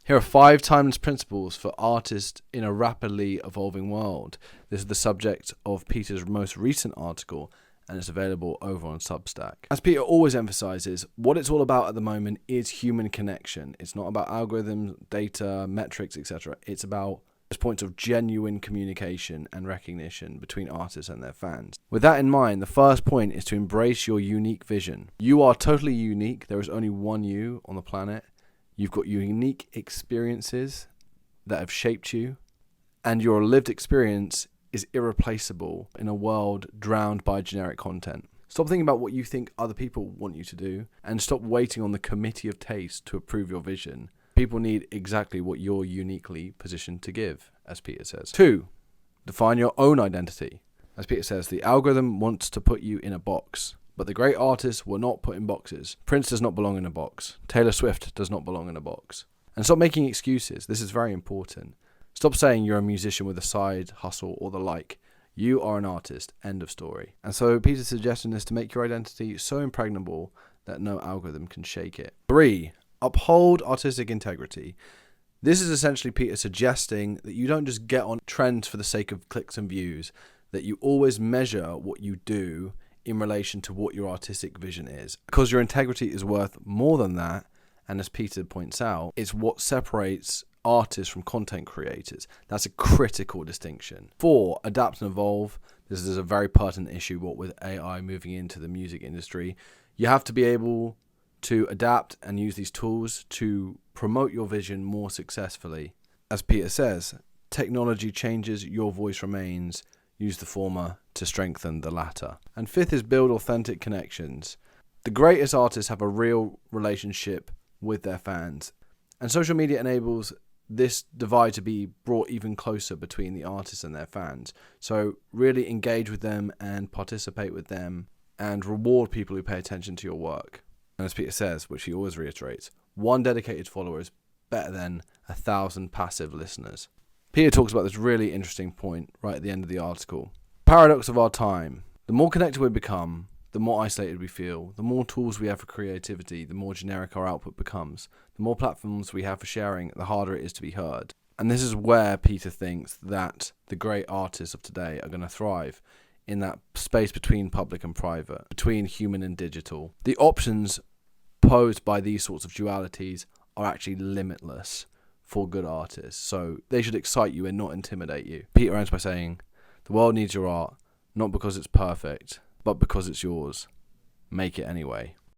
Here are 5 timeless principles for artists in a rapidly evolving world. This is the subject of Peter's most recent article, and it's available over on Substack. As Peter always emphasizes, what it's all about at the moment is human connection. It's not about algorithms, data, metrics, etc. It's about those points of genuine communication and recognition between artists and their fans. With that in mind, the first point is to embrace your unique vision. You are totally unique. There is only one you on the planet. You've got unique experiences that have shaped you, and your lived experience is irreplaceable in a world drowned by generic content. Stop thinking about what you think other people want you to do, and stop waiting on the committee of taste to approve your vision. People need exactly what you're uniquely positioned to give, as Peter says. 2, define your own identity. As Peter says, the algorithm wants to put you in a box. But the great artists were not put in boxes. Prince does not belong in a box. Taylor Swift does not belong in a box. And stop making excuses. This is very important. Stop saying you're a musician with a side hustle or the like. You are an artist. End of story. And so Peter's suggestion is to make your identity so impregnable that no algorithm can shake it. 3, uphold artistic integrity. This is essentially Peter suggesting that you don't just get on trends for the sake of clicks and views, that you always measure what you do in relation to what your artistic vision is. Because your integrity is worth more than that, and as Peter points out, it's what separates artists from content creators. That's a critical distinction. 4, adapt and evolve. This is a very pertinent issue, what with AI moving into the music industry. You have to be able to adapt and use these tools to promote your vision more successfully. As Peter says, technology changes, your voice remains. Use the former to strengthen the latter. And 5th is build authentic connections. The greatest artists have a real relationship with their fans, and social media enables this divide to be brought even closer between the artists and their fans. So really engage with them and participate with them and reward people who pay attention to your work. And as Peter says, which he always reiterates, 1 dedicated follower is better than 1,000 passive listeners. Peter talks about this really interesting point right at the end of the article. Paradox of our time. The more connected we become, the more isolated we feel. The more tools we have for creativity, the more generic our output becomes. The more platforms we have for sharing, the harder it is to be heard. And this is where Peter thinks that the great artists of today are going to thrive, in that space between public and private, between human and digital. The options posed by these sorts of dualities are actually limitless for good artists, so they should excite you and not intimidate you. Peter ends by saying, the world needs your art, not because it's perfect, but because it's yours. Make it anyway.